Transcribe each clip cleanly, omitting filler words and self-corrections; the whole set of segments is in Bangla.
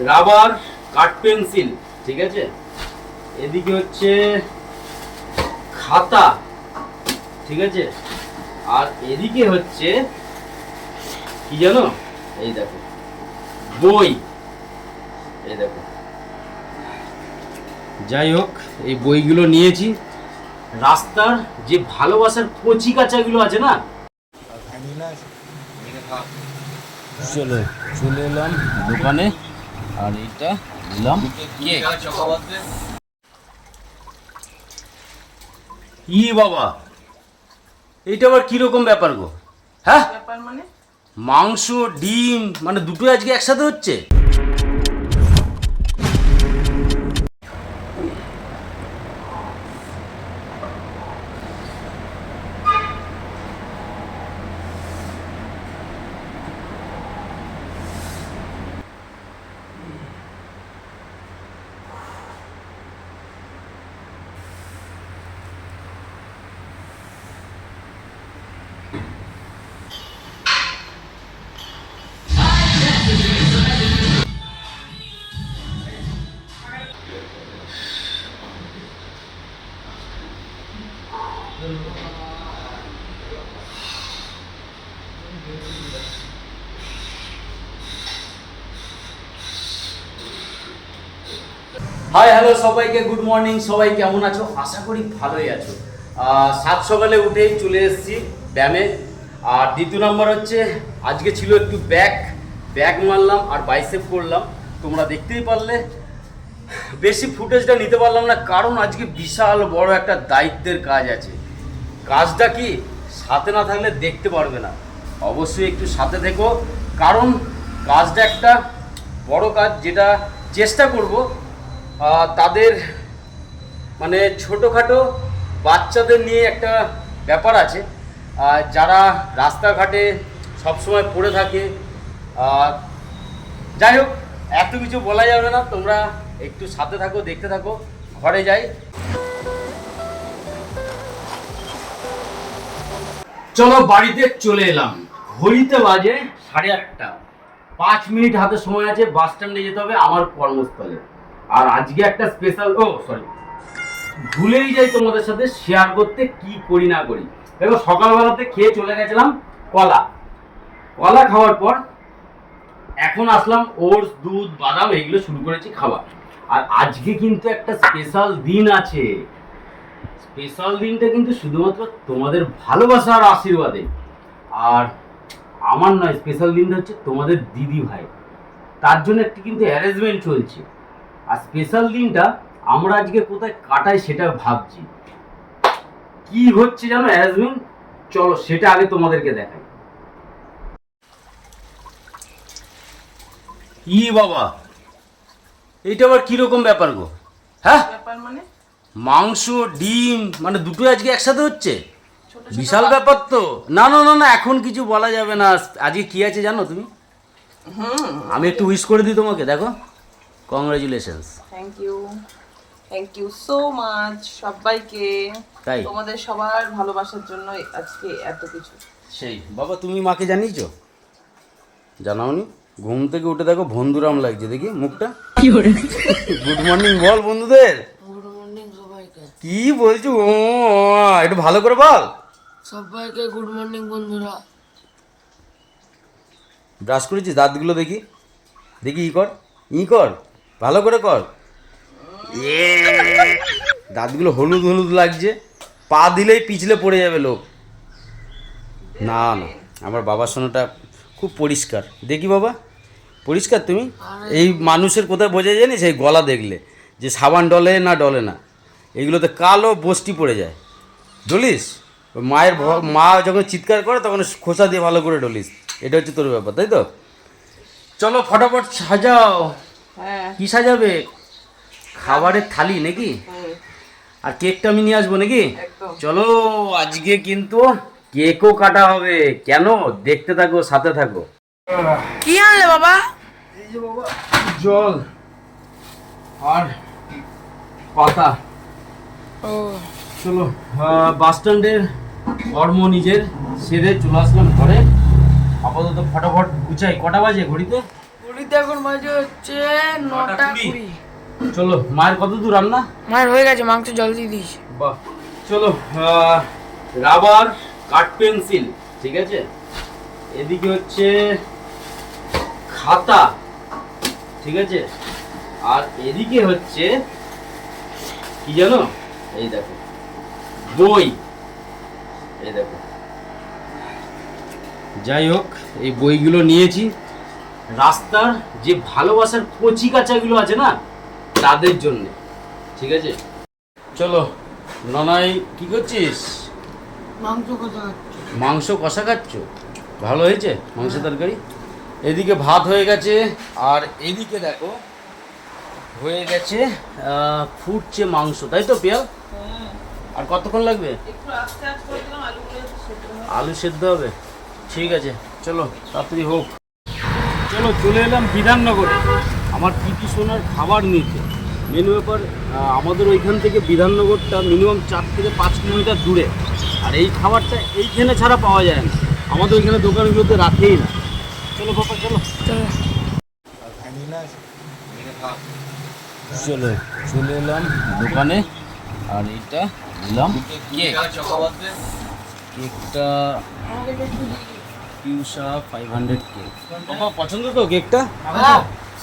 রাবার, কাঠ পেন্সিল, ঠিক আছে, এদিকে হচ্ছে খাতা, ঠিক আছে, আর এদিকে হচ্ছে কি জানো, এই দেখো বই, এই দেখো। যাই হোক, এই বইগুলো নিয়েছি। রাস্তার যে ভালোবাসার কচি কাঁচাগুলো আছে না, চলে এলাম দোকানে, আর এইটা নিলাম কেক। ই বাবা, এইটা আবার কিরকম ব্যাপার গো? হ্যাঁ, ব্যাপার মানে মাংস ডিম মানে দুটো আজকে একসাথে হচ্ছে? হাই হ্যালো সবাইকে, গুড মর্নিং। সবাই কেমন আছো? আশা করি ভালোই আছো। সাত সকালে উঠেই চলে এসেছি ব্যায়ামে। আর দ্বিতীয় নম্বর হচ্ছে আজকে ছিল একটু ব্যাক মারলাম আর বাইসেপ করলাম, তোমরা দেখতেই পারলে। বেশি ফুটেজটা নিতে পারলাম না, কারণ আজকে বিশাল বড় একটা দায়িত্বের কাজ আছে। কাজটা কি, সাথে না থাকলে দেখতে পারবে না। অবশ্যই একটু সাথে থেকো, কারণ কাজটা একটা বড় কাজ, যেটা চেষ্টা করব তাদের মানে ছোটোখাটো বাচ্চাদের নিয়ে একটা ব্যাপার আছে, যারা রাস্তাঘাটে সবসময় পড়ে থাকে। যাই হোক, এত কিছু বলা যাবে না, তোমরা একটু সাথে থাকো, দেখতে থাকো। ঘরে যাই, চলো। বাড়িতে চলে এলাম, ঘড়িতে বাজে 8:30। 5 মিনিট হাতে সময় আছে, বাস স্ট্যান্ডে যেতে হবে আমার কর্মস্থলে। আর আজকে একটা স্পেশাল, ভুলেই যাই তোমাদের সাথে শেয়ার করতে, কি করি না করি। দেখো, সকালবেলাতে খেয়ে চলে গেছিলাম কলা খাওয়ার পর এখন আসলাম ওটস, দুধ, বাদাম এইগুলো শুরু করেছি খাওয়া। আর আজকে কিন্তু একটা স্পেশাল দিন আছে। স্পেশাল দিনটা কিন্তু শুধুমাত্র তোমাদের ভালোবাসা আর আশীর্বাদে। আর আমার নয়, স্পেশাল দিনটা হচ্ছে তোমাদের দিদি ভাই, তার জন্য একটি কিন্তু অ্যারেঞ্জমেন্ট চলছে। আর স্পেশাল দিনটা আমরা আজকে কোথায় কাটাই সেটা ভাবছি। কি হচ্ছে জানো অ্যারেঞ্জমেন্ট, চলো সেটা আগে তোমাদেরকে দেখাই। ই বাবা, এইটা আবার কিরকম ব্যাপার গো? হ্যাঁ, ব্যাপার মানে মাংস ডিম মানে দুটো আজকে একসাথে হচ্ছে? ছোট বিশাল ব্যাপার তো। না না না না, এখন কিছু বলা যাবে না। আজকে কি আছে জানো তুমি? আমি একটু উইশ করে দিই তোমাকে, দেখো। Congratulations. Thank you so much সবাইকে। তাই তোমাদের সবার ভালোবাসার জন্য আজকে এত কিছু। সেই বাবা, তুমি মাকে জানিয়েছো? জানাওনি? ঘুম থেকে উঠে দেখো বন্ধুরাম লাগছে, দেখি মুখটা। গুড মর্নিং বল বন্ধুদের। গুড মর্নিং সবাইকে। কি বলছো? ও একটু ভালো করে বল। সবাইকে গুড মর্নিং বন্ধুরা। ব্রাশ করেছিস? দাঁতগুলো দেখি দেখি, ই কর ভালো করে কর। দাঁতগুলো হলুদ হলুদ লাগছে, পা দিলেই পিছলে পড়ে যাবে লোক। না না, আমার বাবার সোনাটা খুব পরিষ্কার। দেখি বাবা, পরিষ্কার তুমি? এই মানুষের কোথায় বোঝা যায় জানিস? এই গলা দেখলে যে সাবান ডলে না ডলে না, এগুলোতে কালো বস্তি পড়ে যায়। ডলিস? মা যখন চিৎকার করে তখন খোসা দিয়ে ভালো করে ডলিস। এটা হচ্ছে তোর ব্যাপার, তাই তো? চলো ফটাফট সাজাও। হ্যাঁ, কি সাজাবে? খাবারের থালি নাকি? আর কেকটা আমি নিয়ে আসবো নাকি? একদম। চলো, আজকে কিন্তু কেকও কাটা হবে। কেন? দেখতে থাকো, সাথে থাকো। কি আনলে বাবা? এই যে বাবা, জল আর পাতা। ও চলো, বাস স্ট্যান্ডের কর্ম নিজের সেরে চলে আসলাম ঘরে। আপাতত ফটাফট গুছাই। কটা বাজে ঘড়িতে? ঘড়িতে এখন বাজে হচ্ছে 9:20। চলো, মায়ের কত দূর রান্না? মায়ের হয়ে গেছে, মাংস জল দিয়ে দিয়েছি। বাহ, চলো। রাবার, কাঠ পেন্সিল, ঠিক আছে। এদিকে হচ্ছে খাতা, ঠিক আছে। আর এদিকে হচ্ছে কি জানো, এই দেখো বই, এই দেখো। যাই হোক, এই বইগুলো নিয়েছি রাস্তার যে ভালোবাসার কচি কাঁচাগুলো আছে না, তাদের জন্য, ঠিক আছে। চলো, ননাই কি করছিস? মাংস কথা মাংস কষা খাচ্ছ? ভালো হয়েছে মাংস তরকারি? এদিকে ভাত হয়ে গেছে, আর এদিকে দেখো হয়ে গেছে ফুটছে মাংস, তাই তো পিয়াল? আর কতক্ষণ লাগবে? একটু আস্তে আস্তে করে দিলাম, আলুগুলো সেদ্ধ হবে। আলু সেদ্ধ হবে, ঠিক আছে। চলো তাড়াতাড়ি হোক। চলো, চলে এলাম বিধাননগরে আমার পিটি সোনার খাবার নিতে। মেনু ব্যাপার, আমাদের ওইখান থেকে বিধাননগরটা মিনিমাম 4 থেকে 5 কিলোমিটার দূরে, আর এই খাবারটা এইখানে ছাড়া পাওয়া যায় না, আমাদের ওইখানে দোকানগুলোতে রাখেই না। চলো বাবা, চলো চলো। চলো, চলে এলাম দোকানে, আর এইটা নিলাম কেক। কেকটা পিউষা 500 কেক। বাবা পছন্দ তো কেকটা?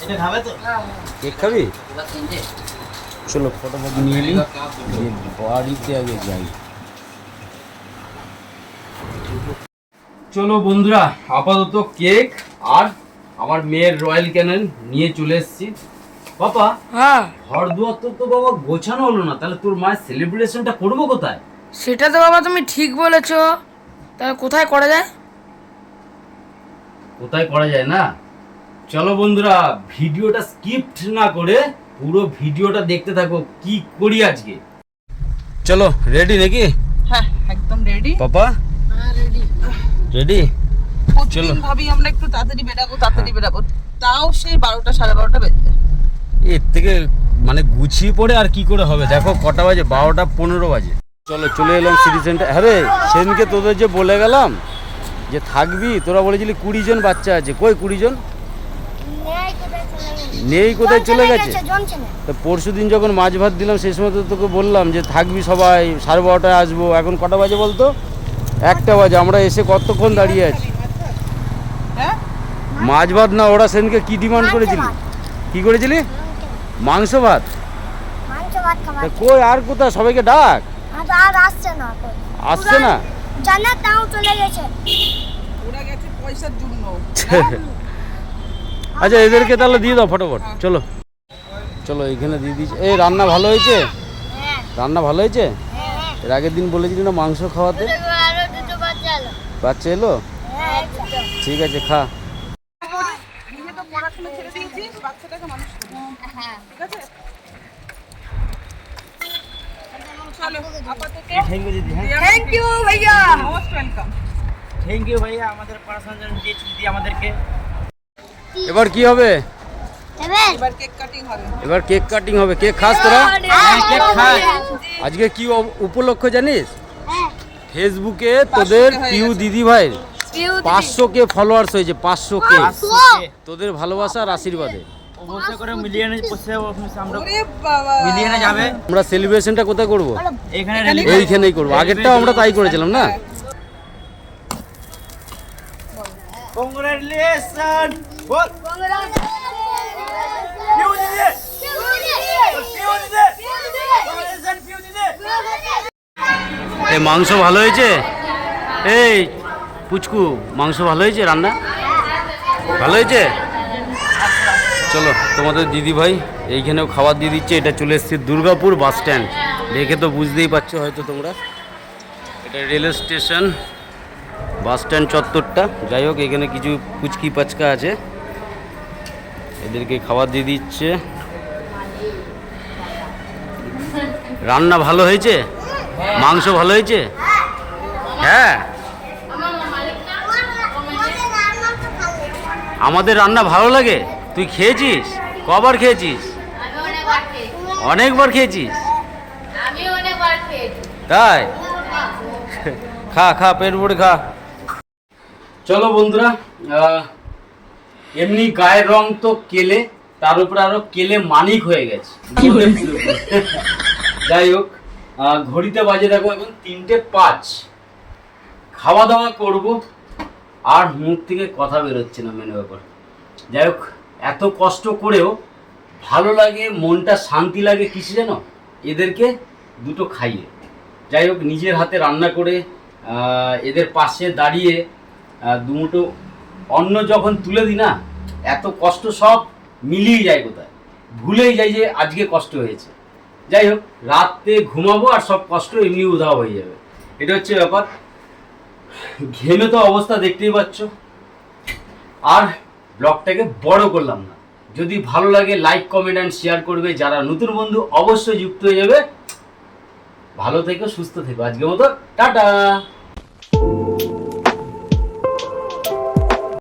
এটা খাবে তো? কেক খাবি? চলো ফটোফটো নিয়ে নিই, বাড়িতে আগে যাই। চলো বন্ধুরা, আপাতত কেক আর আমার মেয়ের রয়্যাল ক্যানেন নিয়ে চলে এসেছি। বাবা, হ্যাঁ, ঘর দুয়ার তো বাবা গোছানো হলো না, তাহলে তোর মায়ের সেলিব্রেশনটা করবো কোথায়? সেটা তো বাবা তুমি ঠিক বলেছো, তাহলে কোথায় করা যায়? কোথায় করা যায় না? চলো বন্ধুরা, ভিডিওটা স্কিপ্ট না করে পুরো ভিডিওটা দেখতে থাকো কি করি আজকে। চলো, রেডি নাকি হ্যাঁ, একদম রেডি। পাপা? হ্যাঁ, রেডি। রেডি? প্রতিদিন ভাবি আমরা একটু তাড়াতাড়ি বেরাবো, তাও সেই 12টা 12:30 বেজে যায়। এর থেকে মানে গুছিয়ে পড়ে আর কি করে হবে? দেখো কটা বাজে, 12:15 বাজে। চলো, চলে এলাম সিটি সেন্টার। হ্যাঁ রে, সেদিনকে তোদের যে বলে গেলাম যে থাকবি, তোরা বলেছিলি 20 জন বাচ্চা আছে, কই 20 জন নেই, কোথায় চলে গেছে? তো পরশু দিন যখন মাছ ভাত দিলাম সেই সময় তো তোকে বললাম যে থাকবি সবাই, 12:30টায় আসবো। এখন কটা বাজে বলতো? 1টা বাজে। আমরা এসে কতক্ষণ দাঁড়িয়ে আছি। হ্যাঁ, মাছ ভাত না, ওরা সেদিনকে কি ডিমান্ড করেছিলি? কি করেছিলি? মাংস ভাত। তা কই আর কোথায়? সবাইকে ডাক। আসছে না? ওরা গেছে পয়সার জন্য। আচ্ছা, এদেরকে তাহলে দিয়ে দাও ফটোফট। চলো চলো, এইখানে দিয়ে দিয়েছি। এই রান্না ভালো হয়েছে? রান্না ভালো হয়েছে? এর আগের দিন বলেছিলি না মাংস খাওয়াতে, বাচ্চা এলো? ঠিক আছে, খা। নিজে তো পড়াশোনা ছেড়ে দিয়েছিস, বাচ্চাটাকে মানুষ করবি। ঠিক আছে, চলো আপাতত। থ্যাংক ইউ দিদি। হ্যাঁ, থ্যাংক ইউ ভাইয়া, মোস্ট ওয়েলকাম। থ্যাংক ইউ ভাইয়া, আমাদের পড়াশোনার জন্য দিয়েছি দিদি আমাদেরকে। এবার কি হবে? এবার কেক কাটিং হবে। এবার কেক কাটিং হবে। কেক খাস তোরা? হ্যাঁ, কেক খাই। আজকে কি উপলক্ষ জানিস? ফেসবুকে তোদের পিউ দিদি ভাই 500K ফলোয়ার্স হয়েছে। 500K তোদের ভালোবাসা আর আশীর্বাদে। অবশ্যই করে মিলিয়নে পৌঁছে যাবো আমরা। ওরে বাবা, মিলিয়নে যাবে। আমরা সেলিব্রেশনটা কোথায় করব? এখানে এইখানেই করবো। আগেরটাও আমরা তাই করেছিলাম না? কংগ্রাচুলেশন। বল পিউ দিদি, পিউ দিদি, কংগ্রাচুলেশন পিউ দিদি। এই মাংস ভালো হয়েছে? এই পুচকু, মাংস ভালো হয়েছে? রান্না ভালো হয়েছে? চলো, তোমাদের দিদি ভাই এইখানেও খাবার দিয়ে দিচ্ছে। এটা চলে এসেছে দুর্গাপুর বাস স্ট্যান্ড, দেখে তো বুঝতেই পারছো হয়তো তোমরা। এটা রেল স্টেশন, বাস স্ট্যান্ড চত্বরটা। যাই হোক, এখানে কিছু পুচকি পাচকা আছে, এদেরকে খাবার দিয়ে দিচ্ছে। রান্না ভালো হয়েছে? মাংস ভালো হয়েছে? হ্যাঁ, আমাদের রান্না ভালো লাগে। তুই খেয়েছিস? কবার খেয়েছিস? অনেকবার খেয়েছিস? তাই? খা খা, পেট ভরে খা। চলো বন্ধুরা, এমনি গায়ের রং তো কেলে, তার উপরে আরো কেলে মানিক হয়ে গেছে। যাই হোক, ঘড়িতে বাজে দেখো এখন 3:05। খাওয়া দাওয়া করব, আর মুখ থেকে কথা বেরোচ্ছে না মেন ব্যাপার। যাই হোক, এত কষ্ট করেও ভালো লাগে, মনটা শান্তি লাগে কিছু যেন এদেরকে দুটো খাইয়ে। যাই হোক, নিজের হাতে রান্না করে এদের পাশে দাঁড়িয়ে দুমুটো অন্ন যখন তুলে দিই না, এত কষ্ট সব মিলিয়ে যায়, কোথায় ভুলেই যাই যে আজকে কষ্ট হয়েছে। যাই হোক, রাতে ঘুমাবো আর সব কষ্ট এমনি উধাও হয়ে যাবে, এটা হচ্ছে ব্যাপার। ঘেমে তো অবস্থা দেখতেই পাচ্ছ। আর ব্লগটাকে বড় করলাম না, যদি ভালো লাগে লাইক কমেন্ট অ্যান্ড শেয়ার করবে। যারা নতুন বন্ধু অবশ্যই যুক্ত হয়ে যাবে। ভালো থেকো, সুস্থ থেকো, আজকের মতো টাটা।